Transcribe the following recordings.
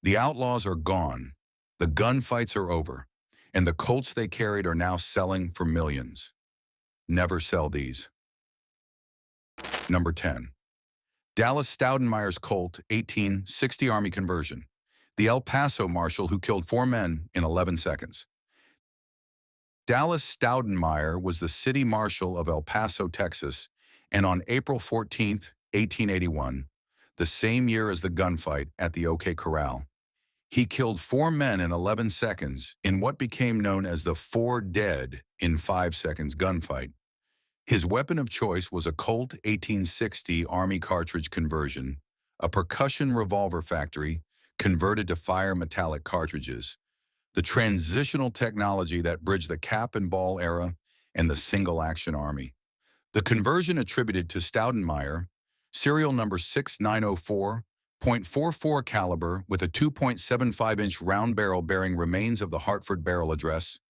The Outlaws are gone, the gunfights are over, and the Colts they carried are now selling for millions. Never sell these. Number 10. Dallas Stoudenmire's Colt 1860 Army conversion. The El Paso marshal who killed 4 men in 11 seconds. Dallas Stoudenmire was the city marshal of El Paso, Texas, and on April 14, 1881, the same year as the gunfight at the OK Corral, he killed 4 men in 11 seconds in what became known as the 4 dead in 5 seconds gunfight. His weapon of choice was a Colt 1860 Army cartridge conversion, a percussion revolver factory converted to fire metallic cartridges, the transitional technology that bridged the cap and ball era and the single action army. The conversion attributed to Stoudenmire, serial number 6904.44 caliber with a 2.75-inch round barrel bearing remains of the Hartford barrel address,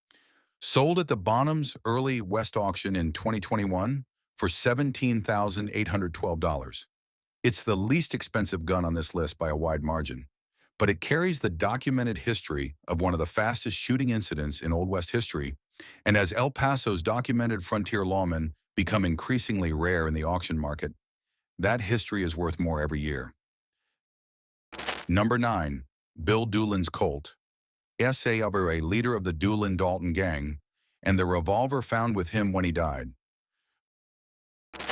sold at the Bonham's Early West Auction in 2021 for $17,812. It's the least expensive gun on this list by a wide margin, but it carries the documented history of one of the fastest shooting incidents in Old West history, and as El Paso's documented frontier lawmen become increasingly rare in the auction market, that history is worth more every year. Number 9. Bill Doolin's Colt. S.A. of a leader of the Doolin-Dalton gang, and the revolver found with him when he died.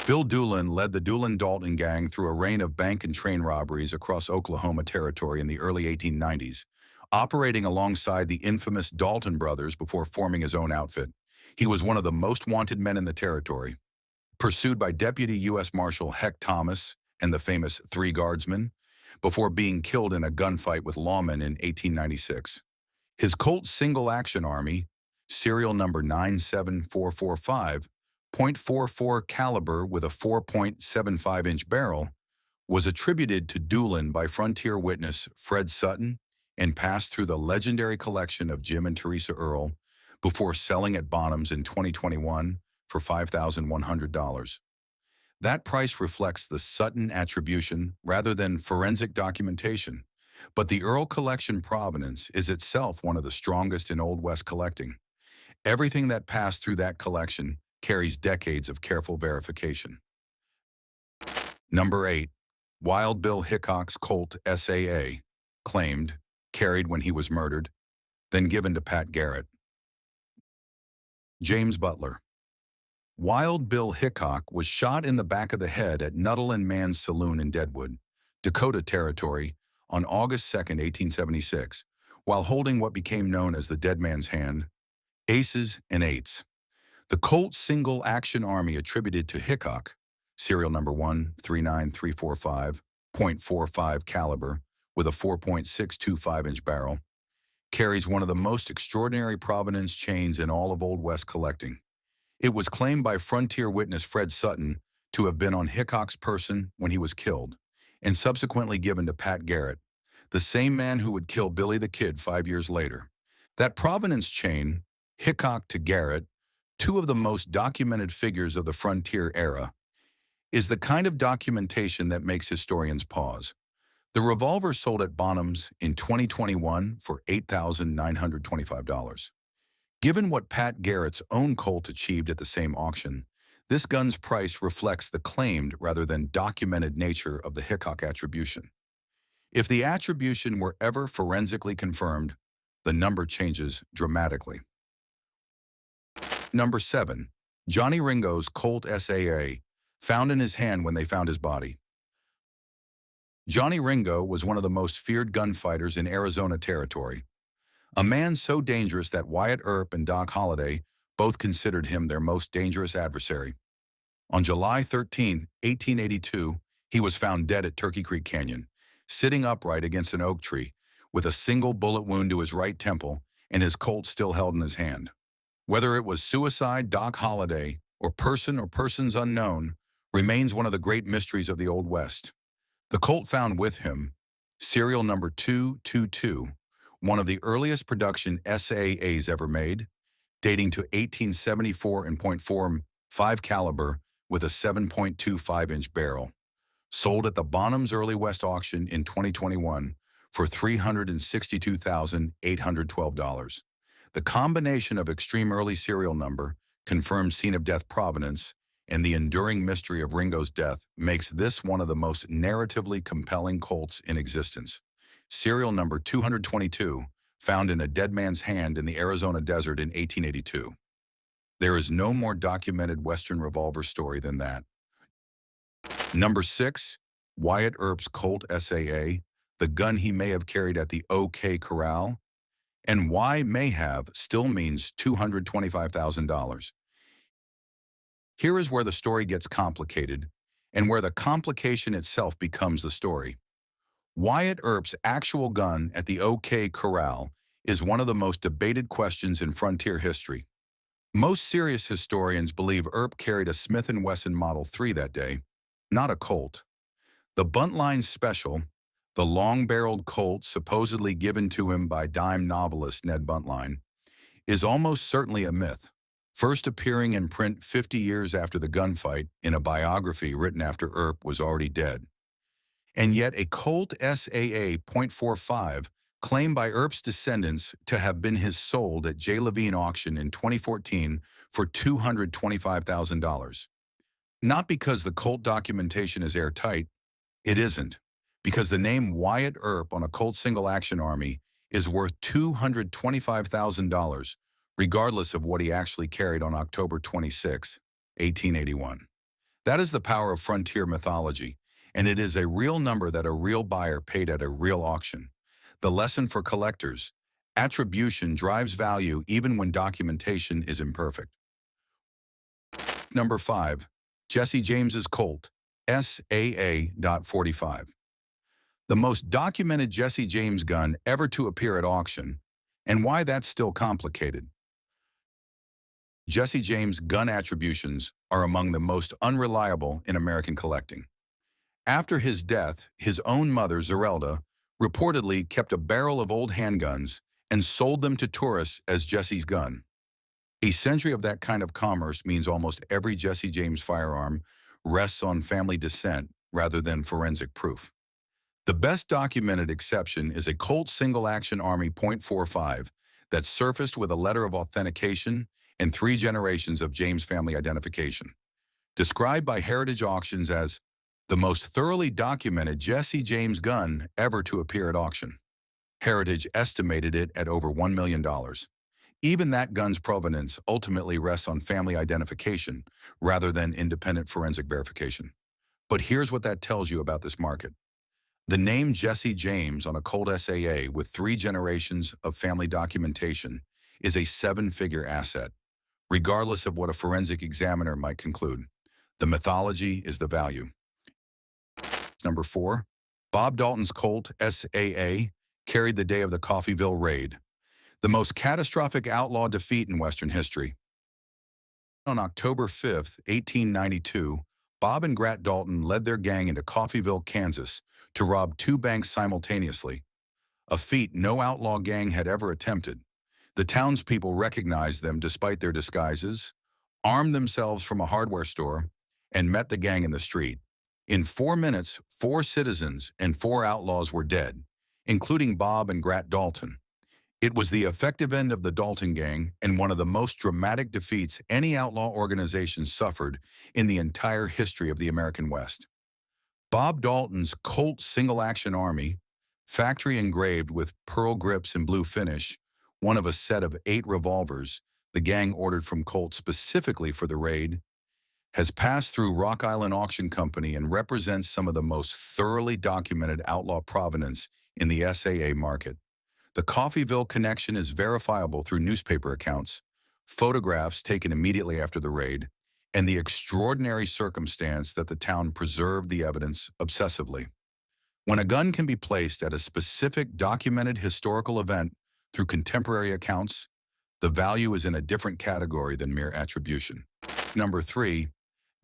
Bill Doolin led the Doolin-Dalton gang through a reign of bank and train robberies across Oklahoma territory in the early 1890s, operating alongside the infamous Dalton brothers before forming his own outfit. He was one of the most wanted men in the territory, pursued by Deputy U.S. Marshal Heck Thomas and the famous Three Guardsmen, before being killed in a gunfight with lawmen in 1896. His Colt Single Action Army, serial number 97445.44 caliber with a 4.75-inch barrel, was attributed to Doolin by frontier witness Fred Sutton and passed through the legendary collection of Jim and Teresa Earl before selling at Bonham's in 2021 for $5,100. That price reflects the Sutton attribution rather than forensic documentation. But the Earl collection provenance is itself one of the strongest in Old West collecting. Everything that passed through that collection carries decades of careful verification. Number 8. Wild Bill Hickok's Colt SAA, claimed, carried when he was murdered, then given to Pat Garrett. James Butler. Wild Bill Hickok was shot in the back of the head at Nuttall and Mann's Saloon in Deadwood, Dakota Territory, on August 2, 1876, while holding what became known as the dead man's hand, aces and eights. The Colt Single Action Army attributed to Hickok, serial number 139345.45 caliber with a 4.625-inch barrel, carries one of the most extraordinary provenance chains in all of Old West collecting. It was claimed by frontier witness Fred Sutton to have been on Hickok's person when he was killed, and subsequently given to Pat Garrett, the same man who would kill Billy the Kid 5 years later. That provenance chain, Hickok to Garrett, two of the most documented figures of the frontier era, is the kind of documentation that makes historians pause. The revolver sold at Bonham's in 2021 for $8,925. Given what Pat Garrett's own Colt achieved at the same auction, this gun's price reflects the claimed rather than documented nature of the Hickok attribution. If the attribution were ever forensically confirmed, the number changes dramatically. Number 7. Johnny Ringo's Colt SAA, found in his hand when they found his body. Johnny Ringo was one of the most feared gunfighters in Arizona territory, a man so dangerous that Wyatt Earp and Doc Holliday both considered him their most dangerous adversary. On July 13, 1882, he was found dead at Turkey Creek Canyon, sitting upright against an oak tree, with a single bullet wound to his right temple and his Colt still held in his hand. Whether it was suicide, Doc Holliday, or persons unknown, remains one of the great mysteries of the Old West. The Colt found with him, serial number 222, one of the earliest production SAAs ever made, dating to 1874 and .45 caliber with a 7.25-inch barrel, sold at the Bonham's Early West Auction in 2021 for $362,812. The combination of extreme early serial number, confirmed scene of death provenance, and the enduring mystery of Ringo's death makes this one of the most narratively compelling Colts in existence. Serial number 222, found in a dead man's hand in the Arizona desert in 1882. There is no more documented Western revolver story than that. Number 6, Wyatt Earp's Colt SAA, the gun he may have carried at the OK Corral, and why may have still means $225,000. Here is where the story gets complicated, and where the complication itself becomes the story. Wyatt Earp's actual gun at the OK Corral is one of the most debated questions in frontier history. Most serious historians believe Earp carried a Smith & Wesson Model 3 that day, not a Colt. The Buntline Special, the long-barreled Colt supposedly given to him by dime novelist Ned Buntline, is almost certainly a myth, first appearing in print 50 years after the gunfight in a biography written after Earp was already dead. And yet a Colt SAA .45, claimed by Earp's descendants to have been his sold at J. Levine auction in 2014 for $225,000. Not because the Colt documentation is airtight, it isn't, because the name Wyatt Earp on a Colt Single Action Army is worth $225,000, regardless of what he actually carried on October 26, 1881. That is the power of frontier mythology, and it is a real number that a real buyer paid at a real auction. The lesson for collectors: attribution drives value even when documentation is imperfect. Number 5, Jesse James's Colt SAA.45. The most documented Jesse James gun ever to appear at auction, and why that's still complicated. Jesse James' gun attributions are among the most unreliable in American collecting. After his death, his own mother, Zerelda, reportedly kept a barrel of old handguns and sold them to tourists as Jesse's gun. A century of that kind of commerce means almost every Jesse James firearm rests on family descent rather than forensic proof. The best documented exception is a Colt Single Action Army .45 that surfaced with a letter of authentication and 3 generations of James family identification. Described by Heritage Auctions as the most thoroughly documented Jesse James gun ever to appear at auction. Heritage estimated it at over $1 million. Even that gun's provenance ultimately rests on family identification rather than independent forensic verification. But here's what that tells you about this market. The name Jesse James on a Colt SAA with 3 generations of family documentation is a 7-figure asset, regardless of what a forensic examiner might conclude. The mythology is the value. Number 4, Bob Dalton's Colt SAA carried the day of the Coffeyville raid, the most catastrophic outlaw defeat in Western history. On October 5, 1892, Bob and Grat Dalton led their gang into Coffeyville, Kansas, to rob 2 banks simultaneously, a feat no outlaw gang had ever attempted. The townspeople recognized them despite their disguises, armed themselves from a hardware store, and met the gang in the street. In 4 minutes, 4 citizens and 4 outlaws were dead, including Bob and Grat Dalton. It was the effective end of the Dalton gang and one of the most dramatic defeats any outlaw organization suffered in the entire history of the American West. Bob Dalton's Colt Single Action Army, factory engraved with pearl grips and blue finish, one of a set of 8 revolvers the gang ordered from Colt specifically for the raid, has passed through Rock Island Auction Company and represents some of the most thoroughly documented outlaw provenance in the SAA market. The Coffeyville connection is verifiable through newspaper accounts, photographs taken immediately after the raid, and the extraordinary circumstance that the town preserved the evidence obsessively. When a gun can be placed at a specific documented historical event through contemporary accounts, the value is in a different category than mere attribution. Number 3,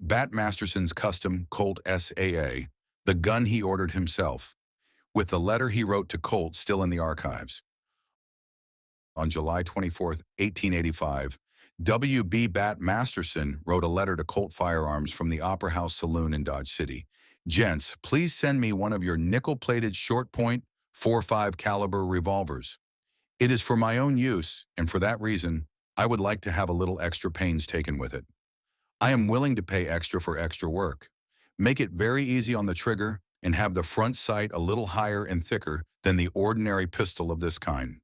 Bat Masterson's custom Colt SAA, the gun he ordered himself, with the letter he wrote to Colt still in the archives. On July 24, 1885, W.B. Bat Masterson wrote a letter to Colt Firearms from the Opera House Saloon in Dodge City. "Gents, please send me one of your nickel-plated short point .45 caliber revolvers. It is for my own use, and for that reason, I would like to have a little extra pains taken with it. I am willing to pay extra for extra work. Make it very easy on the trigger and have the front sight a little higher and thicker than the ordinary pistol of this kind.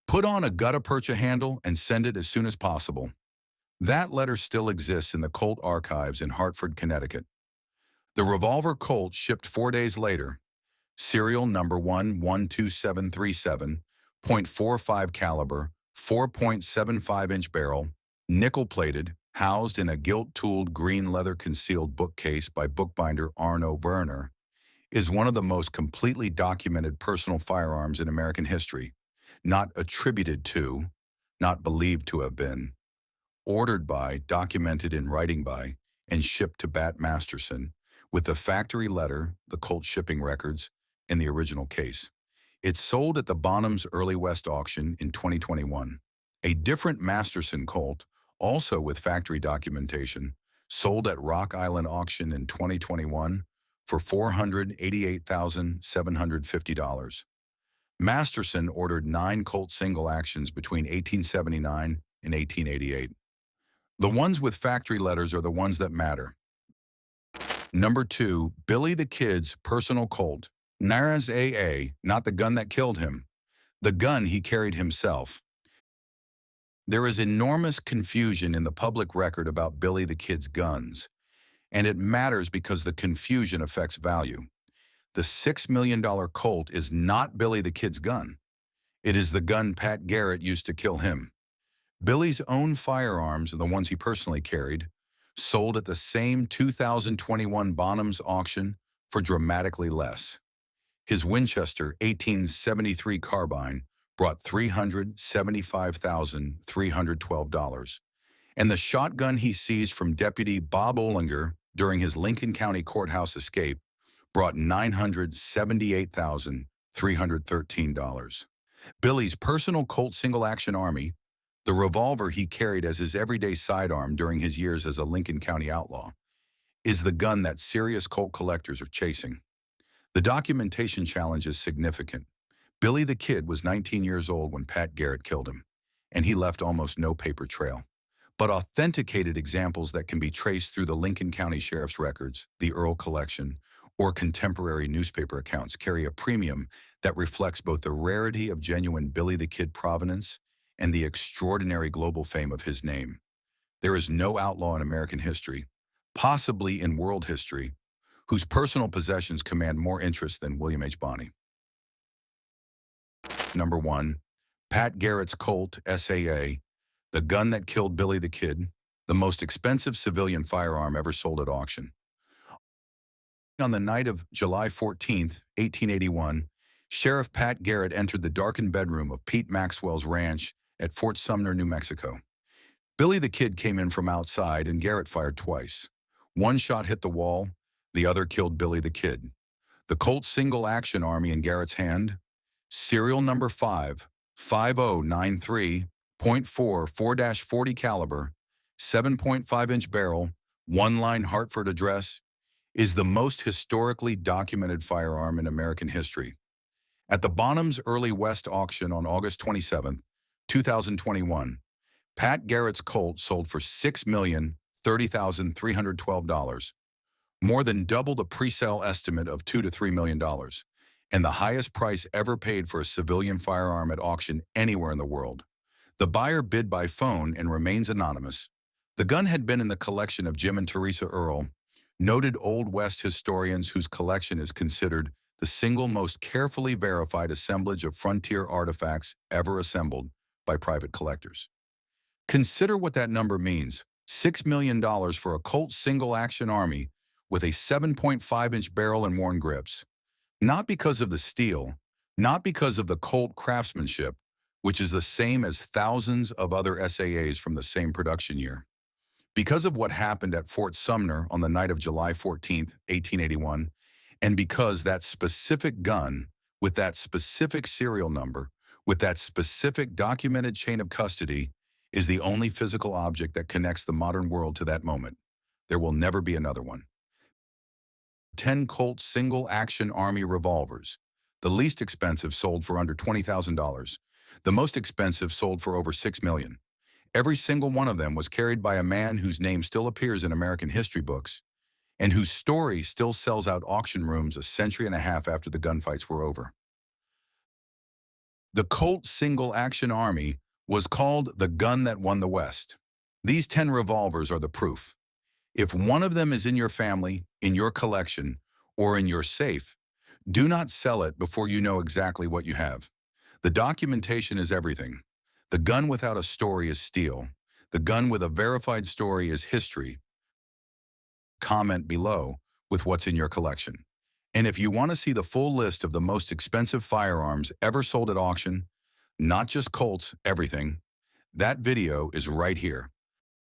Put on a gutta-percha handle and send it as soon as possible. That letter still exists in the Colt archives in Hartford, Connecticut. The revolver Colt shipped 4 days later, serial number 112737, .45 caliber, 4.75-inch barrel, nickel-plated, housed in a gilt-tooled green leather concealed bookcase by bookbinder Arno Werner, is one of the most completely documented personal firearms in American history, not attributed to, not believed to have been, ordered by, documented in writing by, and shipped to Bat Masterson, with the factory letter, the Colt shipping records, in the original case. It sold at the Bonham's Early West auction in 2021. A different Masterson Colt, also with factory documentation, sold at Rock Island auction in 2021 for $488,750. Masterson ordered 9 Colt Single Actions between 1879 and 1888. The ones with factory letters are the ones that matter. Number 2, Billy the Kid's personal Colt. Naraz AA, not the gun that killed him, the gun he carried himself. There is enormous confusion in the public record about Billy the Kid's guns, and it matters because the confusion affects value. The $6 million Colt is not Billy the Kid's gun. It is the gun Pat Garrett used to kill him. Billy's own firearms, the ones he personally carried, sold at the same 2021 Bonham's auction for dramatically less. His Winchester 1873 carbine brought $375,312, and the shotgun he seized from Deputy Bob Olinger during his Lincoln County courthouse escape brought $978,313. Billy's personal Colt Single Action Army, the revolver he carried as his everyday sidearm during his years as a Lincoln County outlaw, is the gun that serious Colt collectors are chasing. The documentation challenge is significant. Billy the Kid was 19 years old when Pat Garrett killed him, and he left almost no paper trail. But authenticated examples that can be traced through the Lincoln County Sheriff's records, the Earl collection, or contemporary newspaper accounts carry a premium that reflects both the rarity of genuine Billy the Kid provenance and the extraordinary global fame of his name. There is no outlaw in American history, possibly in world history, whose personal possessions command more interest than William H. Bonney. Number 1, Pat Garrett's Colt SAA, the gun that killed Billy the Kid, the most expensive civilian firearm ever sold at auction. On the night of July 14, 1881, Sheriff Pat Garrett entered the darkened bedroom of Pete Maxwell's ranch at Fort Sumner, New Mexico. Billy the Kid came in from outside and Garrett fired twice. One shot hit the wall, the other killed Billy the Kid. The Colt Single Action Army in Garrett's hand, serial number 55093, .4 4-40 caliber, 7.5-inch barrel, one-line Hartford address, is the most historically documented firearm in American history. At the Bonham's Early West auction on August 27, 2021, Pat Garrett's Colt sold for $6,030,312, more than double the pre-sale estimate of $2 to $3 million, and the highest price ever paid for a civilian firearm at auction anywhere in the world. The buyer bid by phone and remains anonymous. The gun had been in the collection of Jim and Teresa Earl, noted Old West historians whose collection is considered the single most carefully verified assemblage of frontier artifacts ever assembled by private collectors. Consider what that number means: $6 million for a Colt Single Action Army with a 7.5-inch barrel and worn grips. Not because of the steel, not because of the Colt craftsmanship, which is the same as thousands of other SAAs from the same production year. Because of what happened at Fort Sumner on the night of July 14, 1881, and because that specific gun, with that specific serial number, with that specific documented chain of custody, is the only physical object that connects the modern world to that moment. There will never be another one. 10 Colt Single Action Army revolvers, The least expensive sold for under $20,000. The most expensive sold for over $6 million. Every single one of them was carried by a man whose name still appears in American history books and whose story still sells out auction rooms a century and a half after the gunfights were over. The Colt Single Action Army was called the gun that won the West. These 10 revolvers are the proof. If one of them is in your family, in your collection, or in your safe, do not sell it before you know exactly what you have. The documentation is everything. The gun without a story is steel. The gun with a verified story is history. Comment below with what's in your collection. And if you want to see the full list of the most expensive firearms ever sold at auction, not just Colts, everything, that video is right here.